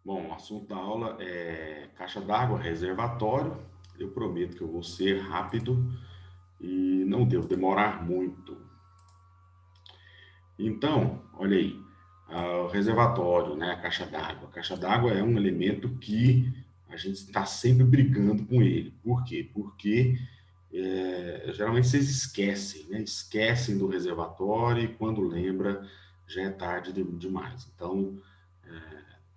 Bom, o assunto da aula é caixa d'água, reservatório. Eu prometo que eu vou ser rápido e não devo demorar muito. Então, olha aí, o reservatório, né, a caixa d'água. A caixa d'água é um elemento que a gente está sempre brigando com ele. Por quê? Porque geralmente vocês esquecem, né? Esquecem do reservatório e quando lembra já é tarde demais. Então,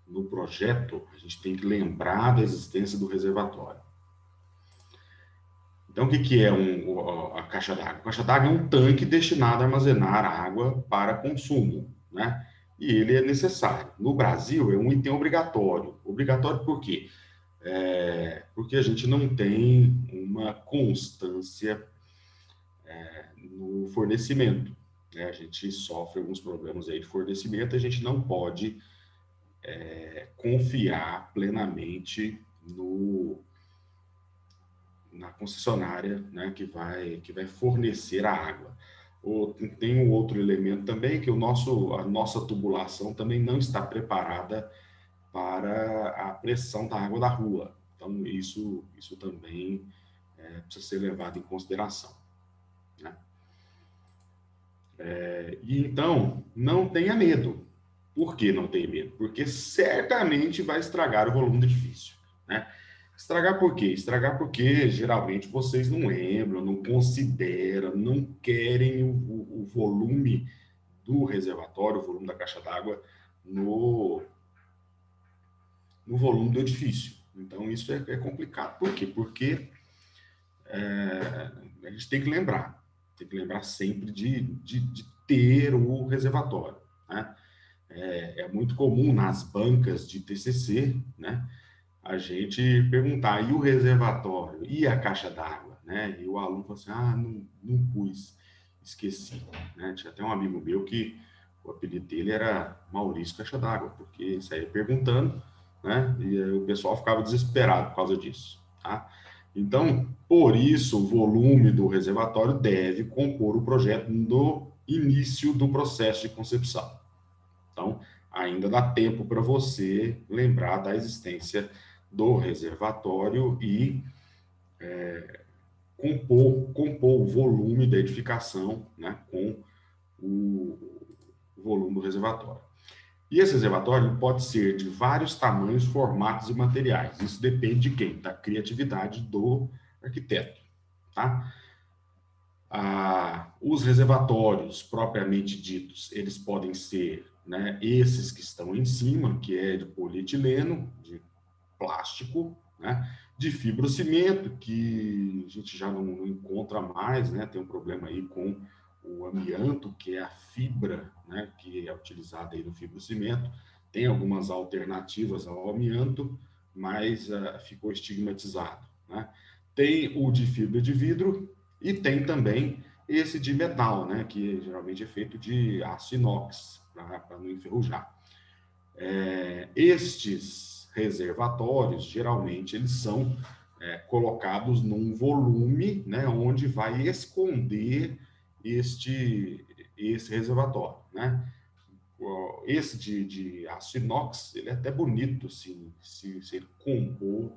no projeto, a gente tem que lembrar da existência do reservatório. Então, o que, que é a caixa d'água? A caixa d'água é um tanque destinado a armazenar água para consumo, né? E ele é necessário. No Brasil, é um item obrigatório. Obrigatório por quê? Porque a gente não tem uma constância no fornecimento, né? A gente sofre alguns problemas aí de fornecimento, a gente não pode confiar plenamente no, na concessionária, né, que vai fornecer a água. Tem um outro elemento também que a nossa tubulação também não está preparada para a pressão da água da rua. Então isso também precisa ser levado em consideração, né? E então não tenha medo. Por que não tem medo? Porque certamente vai estragar o volume do edifício, né? Estragar por quê? Estragar porque geralmente vocês não lembram, não consideram, não querem o volume do reservatório, o volume da caixa d'água no, no volume do edifício. Então isso é complicado. Por quê? Porque a gente tem que lembrar sempre de ter o reservatório, né? É muito comum nas bancas de TCC, né, a gente perguntar, e o reservatório? E a caixa d'água? Né? E o aluno fala assim, não pus, esqueci. Né? Tinha até um amigo meu que o apelido dele era Maurício Caixa d'Água, porque saía perguntando, né? E o pessoal ficava desesperado por causa disso. Tá? Então, por isso, o volume do reservatório deve compor o projeto no início do processo de concepção. Então, ainda dá tempo para você lembrar da existência do reservatório e compor o volume da edificação, né, com o volume do reservatório. E esse reservatório pode ser de vários tamanhos, formatos e materiais. Isso depende de quem? Da criatividade do arquiteto. Tá? Os reservatórios propriamente ditos, eles podem ser, né, esses que estão em cima, que é de polietileno, de plástico, né, de fibrocimento, que a gente já não encontra mais, né, tem um problema aí com o amianto, que é a fibra, né, que é utilizada aí no fibrocimento. Tem algumas alternativas ao amianto, mas ficou estigmatizado, né? Tem o de fibra de vidro e tem também esse de metal, né, que geralmente é feito de aço inox, para não enferrujar. Estes reservatórios, geralmente, eles são colocados num volume, né, onde vai esconder esse reservatório, né? Esse de aço inox, ele é até bonito, assim, se ele compor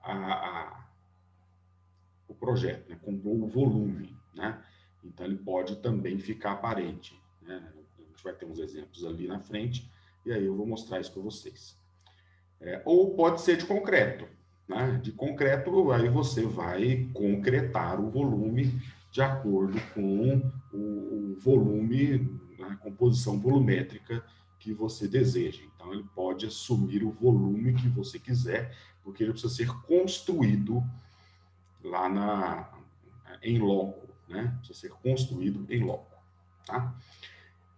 a, o projeto, né? Compor o volume, né? Então, ele pode também ficar aparente, né? A gente vai ter uns exemplos ali na frente, e aí eu vou mostrar isso para vocês. Ou pode ser de concreto, né? De concreto, aí você vai concretar o volume de acordo com o volume, a composição volumétrica que você deseja. Então, ele pode assumir o volume que você quiser, porque ele precisa ser construído lá em loco, né? Precisa ser construído em loco, tá?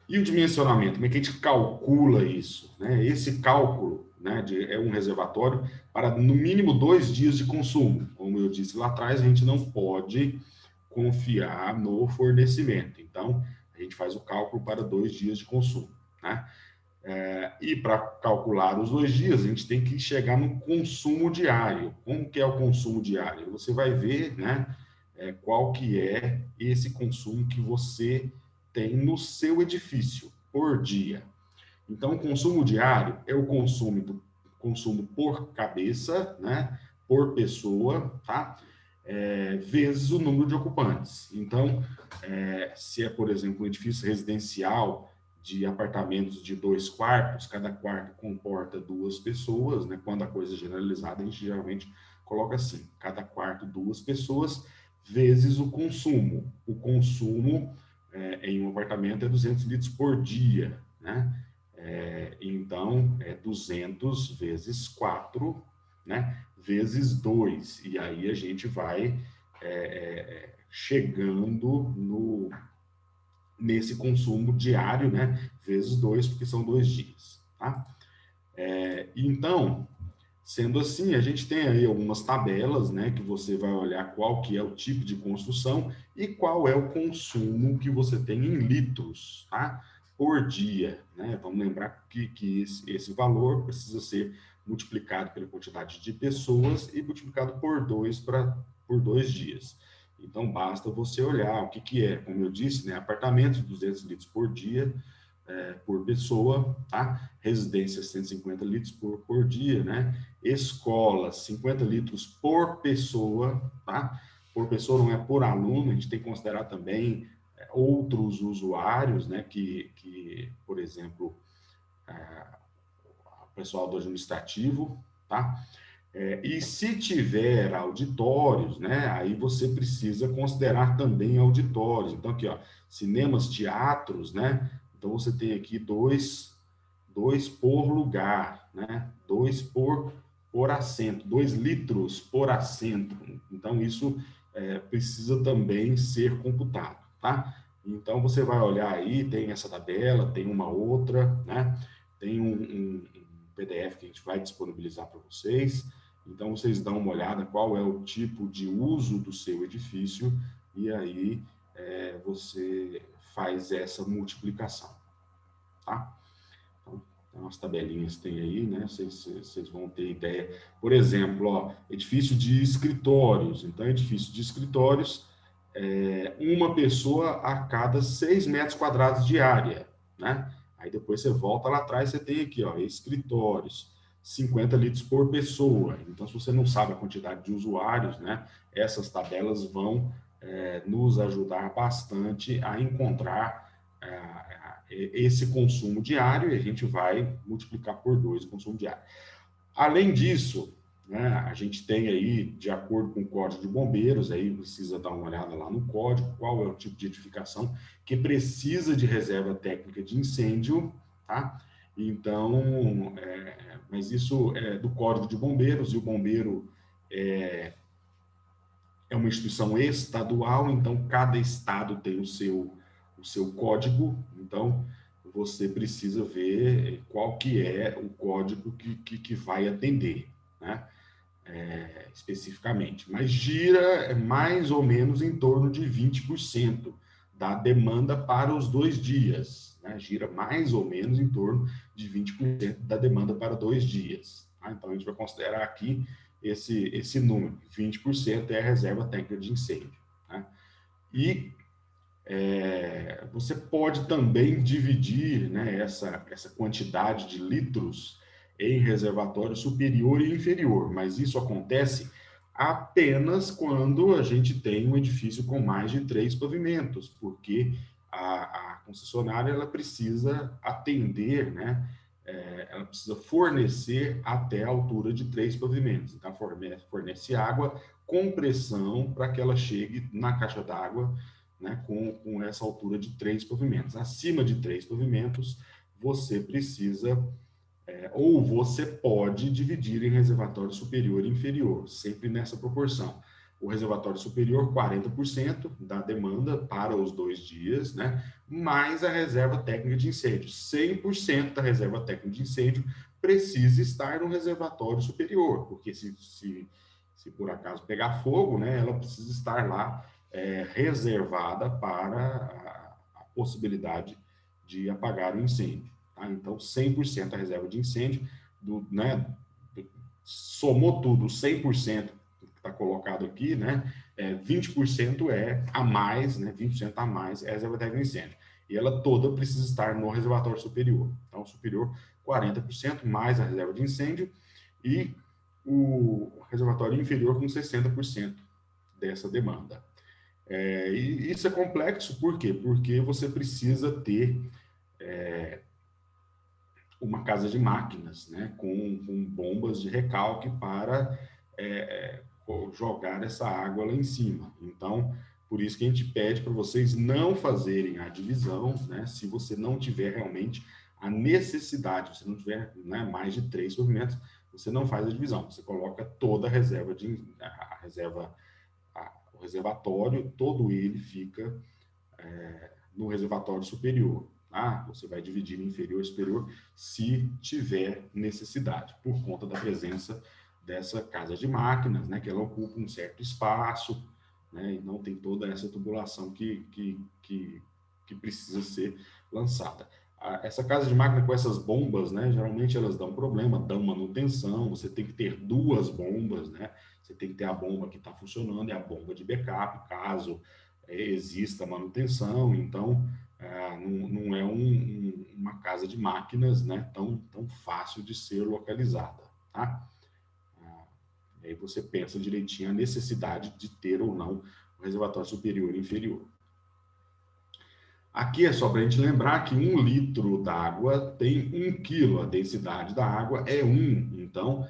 E o dimensionamento, como é que a gente calcula isso? Né? Esse cálculo, né, é um reservatório para no mínimo 2 dias de consumo. Como eu disse lá atrás, a gente não pode confiar no fornecimento. Então, a gente faz o cálculo para 2 dias de consumo. Né? E para calcular os 2 dias, a gente tem que chegar no consumo diário. Como que é o consumo diário? Você vai ver, né, qual que é esse consumo que você tem no seu edifício por dia. Então, o consumo diário é o consumo por cabeça, né, por pessoa, tá? Vezes o número de ocupantes. Então, se é, por exemplo, um edifício residencial de apartamentos de 2 quartos, cada quarto comporta 2 pessoas, né? Quando a coisa é generalizada, a gente geralmente coloca assim, cada quarto 2 pessoas, vezes o consumo. O consumo em um apartamento é 200 litros por dia, né? Então, 200 vezes 4, né? Vezes 2. E aí a gente vai chegando nesse consumo diário, né? Vezes 2, porque são 2 dias, tá? Então, sendo assim, a gente tem aí algumas tabelas, né, que você vai olhar qual que é o tipo de construção e qual é o consumo que você tem em litros, tá? Por dia, né? Vamos lembrar que esse valor precisa ser multiplicado pela quantidade de pessoas e multiplicado por 2 por 2 dias. Então, basta você olhar o que é, como eu disse, né, apartamentos, 200 litros por dia, por pessoa, tá? Residência, 150 litros por dia, né? Escola, 50 litros por pessoa, tá? Por pessoa não é por aluno, a gente tem que considerar também outros usuários, né? Por exemplo, o pessoal do administrativo, tá? E se tiver auditórios, né? Aí você precisa considerar também auditórios. Então, aqui, ó, cinemas, teatros, né? Então, você tem aqui dois por lugar, né? 2 por assento, 2 litros por assento. Então, isso precisa também ser computado, tá? Então, você vai olhar aí, tem essa tabela, tem uma outra, né? Tem um PDF que a gente vai disponibilizar para vocês. Então, vocês dão uma olhada qual é o tipo de uso do seu edifício e aí você faz essa multiplicação, tá? Então, as tabelinhas tem aí, né? Vocês vão ter ideia. Por exemplo, ó, edifício de escritórios. Então, edifício de escritórios, uma pessoa a cada 6 metros quadrados de área, né? Aí depois você volta lá atrás, você tem aqui, ó, escritórios, 50 litros por pessoa. Então, se você não sabe a quantidade de usuários, né? Essas tabelas vão nos ajudar bastante a encontrar esse consumo diário e a gente vai multiplicar por 2 o consumo diário. Além disso, né, a gente tem aí, de acordo com o Código de Bombeiros, aí precisa dar uma olhada lá no código, qual é o tipo de edificação que precisa de reserva técnica de incêndio, tá? Então, mas isso é do Código de Bombeiros, e o bombeiro é uma instituição estadual, então cada estado tem o seu código, então você precisa ver qual que é o código que vai atender, né? Especificamente. Mas gira mais ou menos em torno de 20% da demanda para os 2 dias, né? Gira mais ou menos em torno de 20% da demanda para 2 dias. Tá? Então, a gente vai considerar aqui esse número, 20% é a reserva técnica de incêndio. Né? E você pode também dividir, né, essa quantidade de litros em reservatório superior e inferior, mas isso acontece apenas quando a gente tem um edifício com mais de 3 pavimentos, porque a concessionária ela precisa atender, né, ela precisa fornecer até a altura de 3 pavimentos. Então, fornece água com pressão para que ela chegue na caixa d'água, né, com essa altura de 3 pavimentos. Acima de 3 pavimentos, você precisa, ou você pode dividir em reservatório superior e inferior, sempre nessa proporção. O reservatório superior, 40% da demanda para os 2 dias, né, mais a reserva técnica de incêndio. 100% da reserva técnica de incêndio precisa estar no reservatório superior, porque se por acaso pegar fogo, né, ela precisa estar lá reservada para a possibilidade de apagar o incêndio. Tá? Então, 100% a reserva de incêndio, né, somou tudo, 100% que está colocado aqui, né, 20% é a mais, né, 20% a mais é a reserva técnica de incêndio. e ela toda precisa estar no reservatório superior. Então, o superior, 40%, mais a reserva de incêndio, e o reservatório inferior com 60% dessa demanda. E isso é complexo, por quê? Porque você precisa ter uma casa de máquinas, né, com bombas de recalque para jogar essa água lá em cima. Então, por isso que a gente pede para vocês não fazerem a divisão, né, se você não tiver realmente a necessidade, se não tiver, né, mais de 3 movimentos, você não faz a divisão, você coloca toda a reserva, o reservatório, todo ele fica no reservatório superior. Tá? Você vai dividir inferior e superior se tiver necessidade, por conta da presença dessa casa de máquinas, né, que ela ocupa um certo espaço, né, e não tem toda essa tubulação que precisa ser lançada. Essa casa de máquina com essas bombas, né, geralmente elas dão problema, dão manutenção, você tem que ter 2 bombas, né, você tem que ter a bomba que está funcionando e a bomba de backup, caso exista manutenção. Então, não é uma casa de máquinas, né, tão fácil de ser localizada. Tá? Aí você pensa direitinho a necessidade de ter ou não o reservatório superior e inferior. Aqui é só para a gente lembrar que 1 litro d'água tem 1 quilo, a densidade da água é 1, então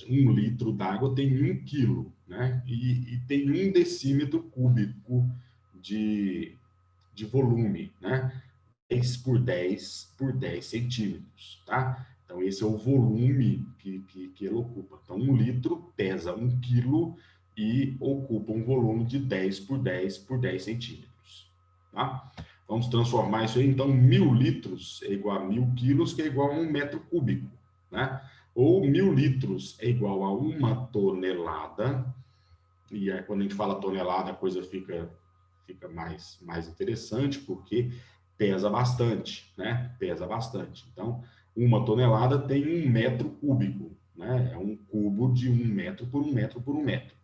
1 litro d'água tem 1 quilo, né? E tem 1 decímetro cúbico de volume, né? 10 por 10 centímetros, tá? Então, esse é o volume que ele ocupa. Então, 1 litro pesa 1 quilo e ocupa um volume de 10 por 10 por 10 centímetros, tá? Vamos transformar isso aí, então, 1.000 litros é igual a 1.000 quilos, que é igual a 1 metro cúbico, né? Ou 1.000 litros é igual a 1 tonelada, e aí, quando a gente fala tonelada, a coisa fica mais interessante, porque pesa bastante, né? Pesa bastante. Então, 1 tonelada tem 1 metro cúbico, né? É um cubo de 1 metro por 1 metro por 1 metro.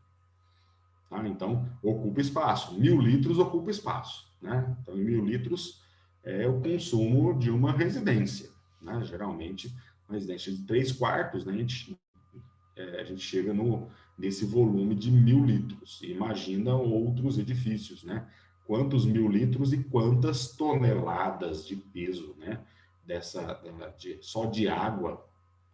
Tá? Então, ocupa espaço. 1.000 litros ocupa espaço, né? Então, 1.000 litros é o consumo de uma residência, né? Geralmente, uma residência de 3 quartos, né? A gente chega nesse volume de 1.000 litros. Imagina outros edifícios, né? Quantos 1.000 litros e quantas toneladas de peso, né? Só de água,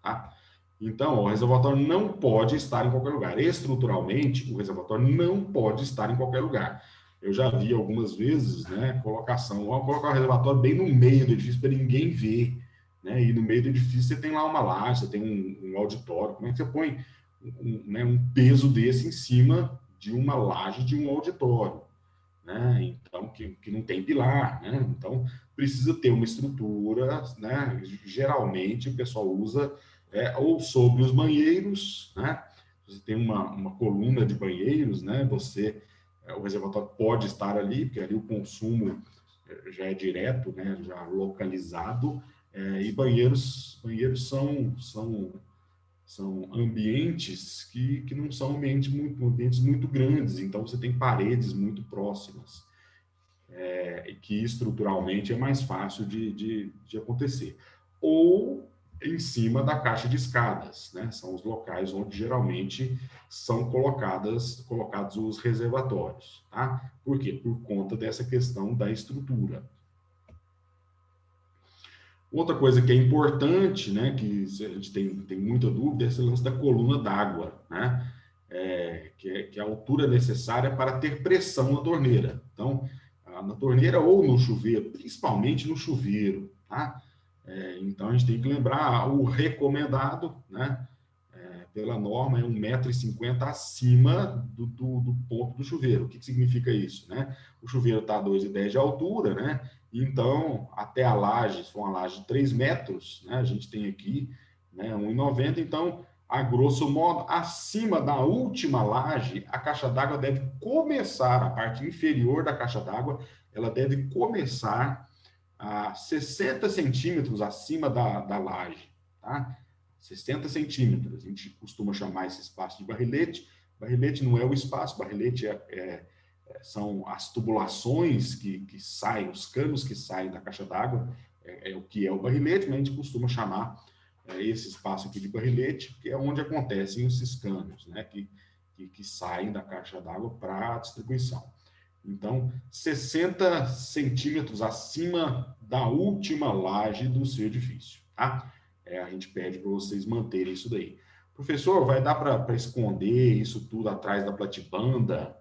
tá? Então, o reservatório não pode estar em qualquer lugar. Estruturalmente, o reservatório não pode estar em qualquer lugar. Eu já vi algumas vezes, né, vamos colocar o reservatório bem no meio do edifício para ninguém ver, né? E no meio do edifício você tem lá uma laje, você tem um auditório. Como é que você põe um peso desse em cima de uma laje de um auditório, né? Então, que não tem pilar, né? Então, precisa ter uma estrutura, né? Geralmente, o pessoal usa ou sobre os banheiros, né? Você tem uma coluna de banheiros, né? O reservatório pode estar ali, porque ali o consumo já é direto, né? Já localizado, e banheiros são ambientes que não são ambientes muito grandes, então você tem paredes muito próximas, que estruturalmente é mais fácil de acontecer. Ou em cima da caixa de escadas, né? São os locais onde geralmente são colocados os reservatórios, tá? Por quê? Por conta dessa questão da estrutura. Outra coisa que é importante, né, que a gente tem muita dúvida, é esse lance da coluna d'água, né, que é a altura necessária para ter pressão na torneira. Então, na torneira ou no chuveiro, principalmente no chuveiro, tá? Então, a gente tem que lembrar o recomendado, né, pela norma, é 1,50 m acima do ponto do chuveiro. O que significa isso, né? O chuveiro está a 2,10 m de altura, né? Então, até a laje, se for uma laje de 3 metros, né? A gente tem aqui, né, 1,90 m. Então, a grosso modo, acima da última laje, a caixa d'água deve começar, a parte inferior da caixa d'água, ela deve começar a 60 centímetros acima da laje, tá? 60 centímetros. A gente costuma chamar esse espaço de barrilete. Barrilete não é o espaço, barrilete é são as tubulações que saem, os canos que saem da caixa d'água, o que é o barrilete, mas a gente costuma chamar esse espaço aqui de barrilete, que é onde acontecem esses canos, né, que saem da caixa d'água para a distribuição. Então, 60 centímetros acima da última laje do seu edifício, tá? A gente pede para vocês manterem isso daí. Professor, vai dar para esconder isso tudo atrás da platibanda?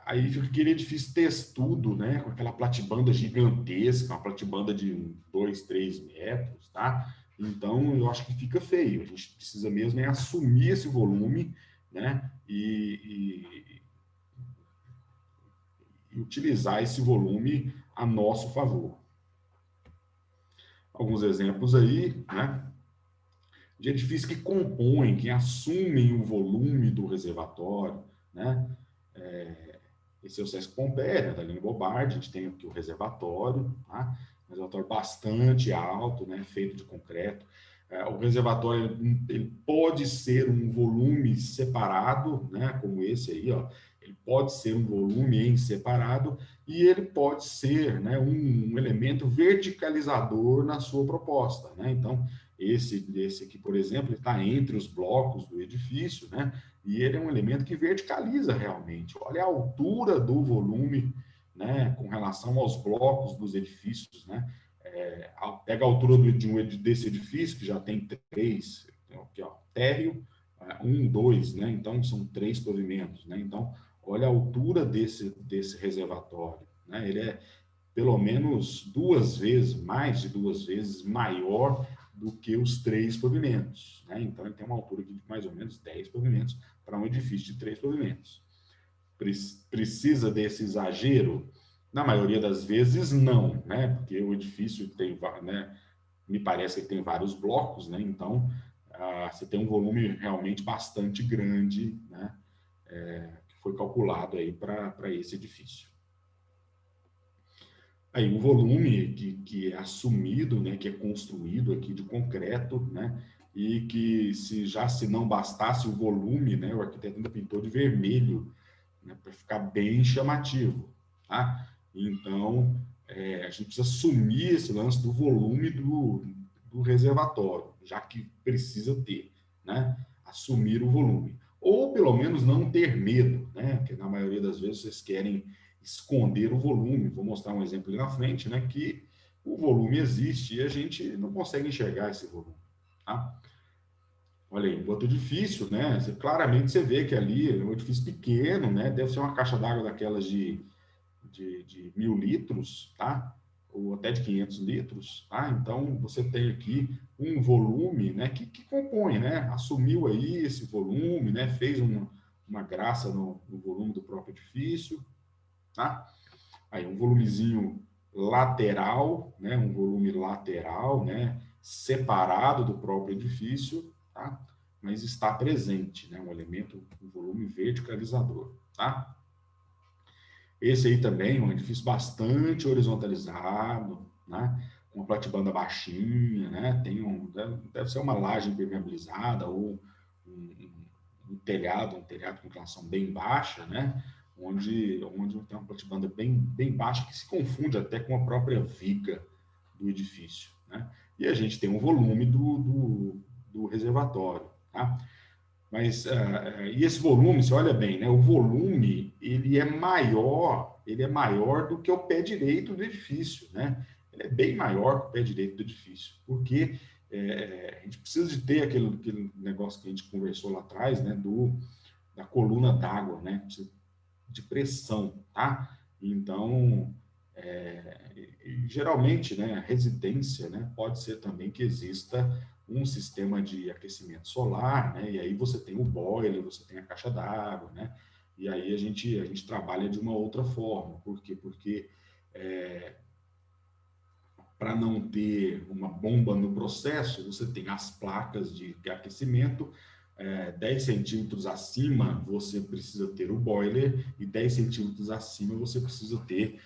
Aí fica aquele edifício textudo, né? Com aquela platibanda gigantesca, uma platibanda de 2, 3 metros, tá? Então, eu acho que fica feio. A gente precisa mesmo assumir esse volume, né? E utilizar esse volume a nosso favor. Alguns exemplos aí, né? De edifícios que compõem, que assumem o volume do reservatório, né? Esse é o Sesc Pompeia, da Lino Bobardi, a gente tem aqui o reservatório, tá? Um reservatório bastante alto, né? Feito de concreto. O reservatório ele pode ser um volume separado, né? Como esse aí, ó. Ele pode ser um volume em separado e ele pode ser, né, um elemento verticalizador na sua proposta, né? Então, esse aqui, por exemplo, está entre os blocos do edifício, né? E ele é um elemento que verticaliza realmente. Olha a altura do volume, né, com relação aos blocos dos edifícios, né? Pega a altura desse edifício, que já tem 3, aqui, ó, térreo, 1, 2, né? Então, são 3 pavimentos, né? Então, olha a altura desse reservatório, né? Ele é pelo menos 2 vezes, mais de 2 vezes maior do que os 3 pavimentos, né? Então, ele tem uma altura de mais ou menos 10 pavimentos para um edifício de 3 pavimentos. Precisa desse exagero? Na maioria das vezes, não, né? Porque o edifício tem, né? Me parece que tem vários blocos, né? Então, você tem um volume realmente bastante grande, né? Que foi calculado aí para esse edifício. Aí o volume que é assumido, né? Que é construído aqui de concreto, né? E que se não bastasse o volume, né? O arquiteto ainda pintou de vermelho, né, para ficar bem chamativo, tá? Então, a gente precisa assumir esse lance do volume do reservatório, já que precisa ter, né? Assumir o volume. Ou, pelo menos, não ter medo, né? Porque, na maioria das vezes, vocês querem esconder o volume. Vou mostrar um exemplo ali na frente, né? Que o volume existe e a gente não consegue enxergar esse volume, tá? Olha aí, outro edifício, né? Claramente você vê que ali é um edifício pequeno, né? Deve ser uma caixa d'água daquelas de 1.000 litros, tá? Ou até de 500 litros, tá? Então, você tem aqui um volume, né? Que compõe, né? Assumiu aí esse volume, né? Fez uma graça no volume do próprio edifício, tá? Aí, um volumezinho lateral, né? Um volume lateral, né? Separado do próprio edifício, tá? Mas está presente, né? Um elemento, um volume verticalizador, tá? Esse aí também é um edifício bastante horizontalizado, né? Com uma platibanda baixinha, né? Deve ser uma laje impermeabilizada ou um telhado com inclinação bem baixa, né? Onde tem uma platibanda bem baixa que se confunde até com a própria viga do edifício, né? E a gente tem um volume do reservatório, tá? Mas e esse volume, você olha bem, né? O volume ele é maior do que o pé direito do edifício, né? Ele é bem maior que o pé direito do edifício, porque a gente precisa de ter aquele negócio que a gente conversou lá atrás, né? Da coluna d'água, né? De pressão, tá? Então, geralmente, né? Residência, né? Pode ser também que exista um sistema de aquecimento solar, né? E aí você tem o boiler, você tem a caixa d'água, né? E aí a gente trabalha de uma outra forma. Por quê? Porque para não ter uma bomba no processo, você tem as placas de aquecimento, 10 centímetros acima você precisa ter o boiler e 10 centímetros acima você precisa ter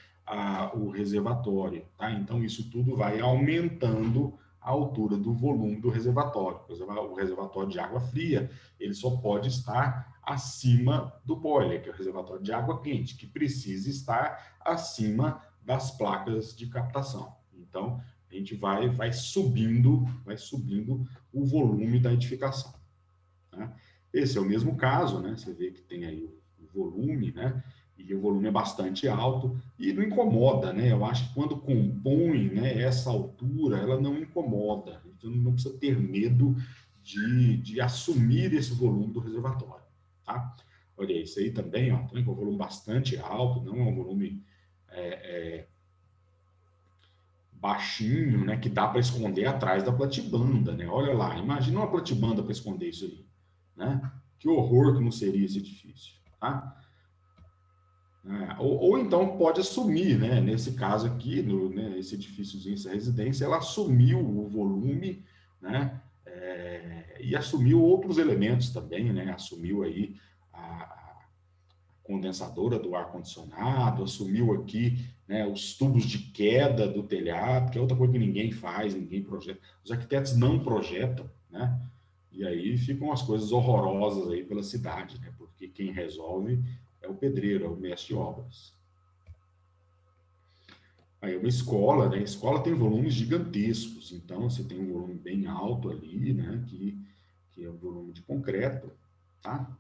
o reservatório, tá? Então isso tudo vai aumentando a altura do volume do reservatório. O reservatório de água fria, ele só pode estar acima do boiler, que é o reservatório de água quente, que precisa estar acima das placas de captação. Então, a gente vai subindo o volume da edificação. Né? Esse é o mesmo caso, né? Você vê que tem aí o volume, né? E o volume é bastante alto e não incomoda, né? Eu acho que quando compõe, né, essa altura, ela não incomoda. Então, não precisa ter medo de assumir esse volume do reservatório, tá? Olha, isso aí também, ó, também com um volume bastante alto, não é um volume baixinho, né, que dá para esconder atrás da platibanda, né? Olha lá, imagina uma platibanda para esconder isso aí, né? Que horror que não seria esse edifício, tá? Ou então pode assumir, né? Nesse caso aqui, né, esse edifíciozinho, essa residência, ela assumiu o volume, né? E assumiu outros elementos também, né? Assumiu aí a condensadora do ar-condicionado, assumiu aqui, né, os tubos de queda do telhado, que é outra coisa que ninguém faz, ninguém projeta. Os arquitetos não projetam, né? E aí ficam as coisas horrorosas aí pela cidade, né? Porque quem resolve é o pedreiro, é o mestre de obras. Aí uma escola, né? A escola tem volumes gigantescos, então você tem um volume bem alto ali, né? Que é o volume de concreto, tá?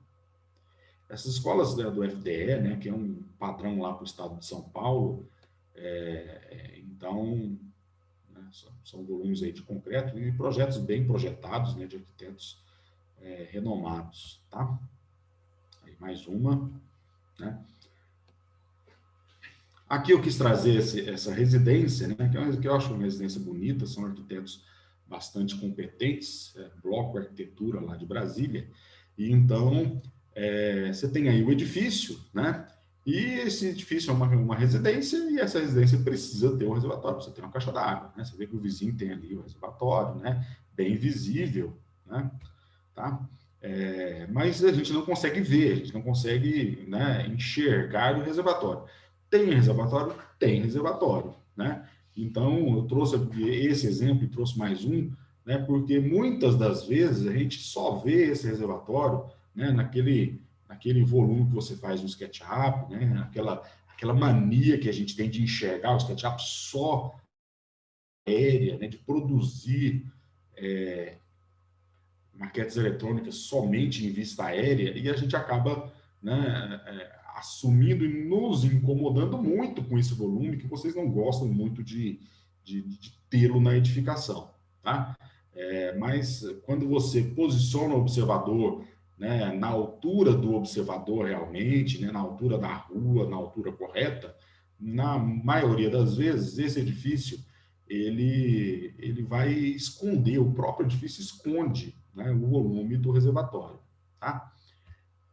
Essas escolas, né, do FDE, né? Que é um padrão lá para o estado de São Paulo, então, né, são volumes aí de concreto e projetos bem projetados, né? De arquitetos renomados, tá? Aí mais uma, né? Aqui eu quis trazer essa residência, né, que eu acho uma residência bonita, são arquitetos bastante competentes, Bloco Arquitetura lá de Brasília, e então você tem aí o edifício, né, e esse edifício é uma residência, e essa residência precisa ter um reservatório, você tem uma caixa d'água, né, você vê que o vizinho tem ali o reservatório, né, bem visível, né, tá? Mas a gente não consegue ver, a gente não consegue, né, enxergar o reservatório. Tem reservatório? Tem reservatório, né? Então, eu trouxe esse exemplo e trouxe mais um, né, porque muitas das vezes a gente só vê esse reservatório, né, naquele volume que você faz no SketchUp, né, aquela mania que a gente tem de enxergar o SketchUp só aérea, né, de produzir maquetes eletrônicas somente em vista aérea, e a gente acaba, né, assumindo e nos incomodando muito com esse volume que vocês não gostam muito de tê-lo na edificação, tá? Mas quando você posiciona o observador, né, na altura do observador realmente, né, na altura da rua, na altura correta, na maioria das vezes, esse edifício ele vai esconder, o próprio edifício esconde, né, o volume do reservatório, tá?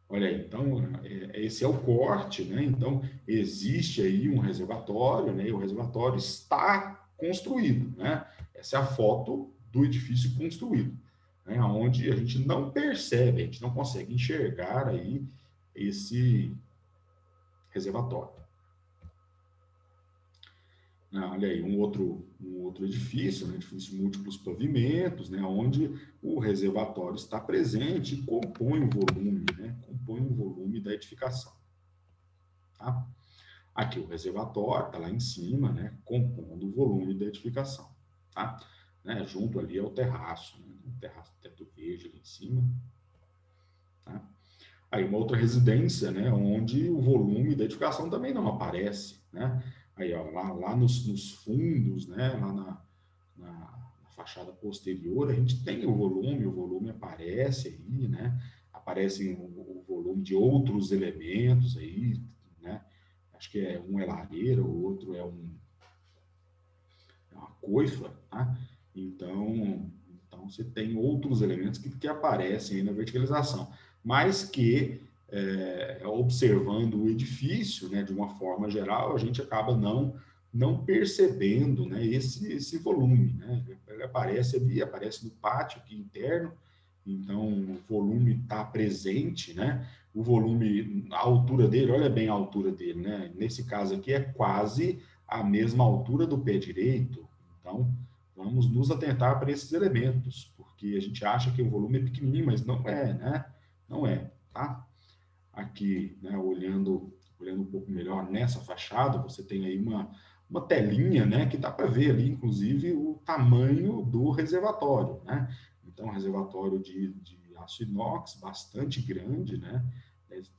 Olha aí, então, esse é o corte, né? Então, existe aí um reservatório, né? E o reservatório está construído, né? Essa é a foto do edifício construído, né? Onde a gente não percebe, a gente não consegue enxergar aí esse reservatório. Olha aí, um outro edifício, né, edifício múltiplos pavimentos, né, onde o reservatório está presente e compõe o volume, né, compõe o volume da edificação. Tá? Aqui o reservatório está lá em cima, né, compondo o volume da edificação. Tá? Né, junto ali ao terraço, né, o terraço teto verde ali em cima. Tá? Aí uma outra residência, né, onde o volume da edificação também não aparece, né? Aí, ó, lá nos fundos, né, lá na fachada posterior, a gente tem o volume aparece aí, né? Aparece o volume de outros elementos aí, né? Acho que um é lareira, o outro é uma coifa, tá? Então você tem outros elementos que aparecem aí na verticalização, mas que observando o edifício, né, de uma forma geral, a gente acaba não percebendo, né, esse volume, né? Ele aparece ali, aparece no pátio aqui interno, então o volume está presente, né? O volume, a altura dele, olha bem a altura dele, né? Nesse caso aqui é quase a mesma altura do pé direito, então vamos nos atentar para esses elementos, porque a gente acha que o volume é pequenininho, mas não é, né? Não é, tá? Aqui, né, olhando um pouco melhor nessa fachada, você tem aí uma telinha, né, que dá para ver ali, inclusive, o tamanho do reservatório, né? Então, reservatório de aço inox bastante grande, né?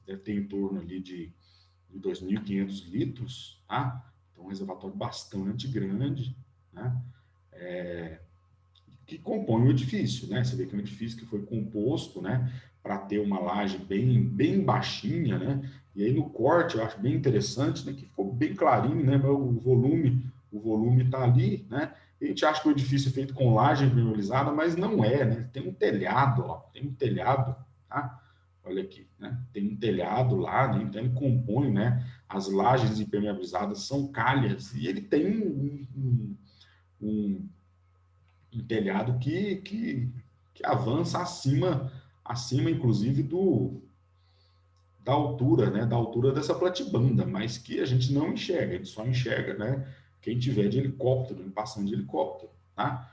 Deve ter em torno ali de 2.500 litros, tá? Então, um reservatório bastante grande, né? Que compõe o edifício, né? Você vê que é um edifício que foi composto, né, para ter uma laje bem baixinha, né? E aí no corte eu acho bem interessante, né, que ficou bem clarinho, né, o volume está ali, né? E a gente acha que o edifício é feito com laje impermeabilizada, mas não é, né? Tem um telhado, ó, tem um telhado, tá? Olha aqui, né? Tem um telhado lá, né? Então ele compõe, né? As lajes impermeabilizadas são calhas e ele tem um um telhado que avança acima inclusive, da altura, né? Da altura dessa platibanda, mas que a gente não enxerga, a gente só enxerga, né? Quem tiver de helicóptero, passando de helicóptero, tá?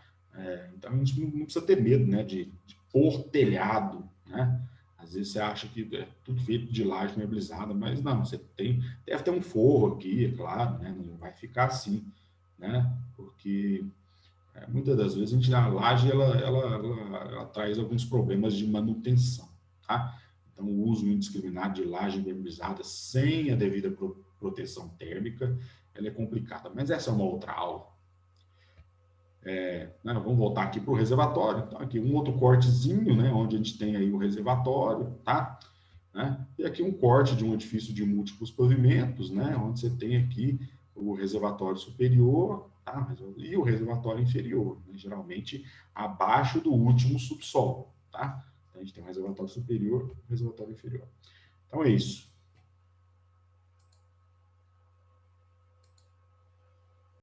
Então a gente não precisa ter medo, né? De pôr telhado, né? Às vezes você acha que é tudo feito de laje meabilizada, mas não, deve ter um forro aqui, é claro, né? Não vai ficar assim, né? Porque muitas das vezes a laje ela traz alguns problemas de manutenção, tá? Então, o uso indiscriminado de laje impermeabilizada sem a devida proteção térmica, ela é complicada, mas essa é uma outra aula. Né, vamos voltar aqui para o reservatório. Então, aqui um outro cortezinho, né, onde a gente tem aí o reservatório, tá? Né? E aqui um corte de um edifício de múltiplos pavimentos, né, onde você tem aqui o reservatório superior, tá? E o reservatório inferior, né? Geralmente abaixo do último subsolo, tá? Então, a gente tem um reservatório superior e um reservatório inferior. Então é isso.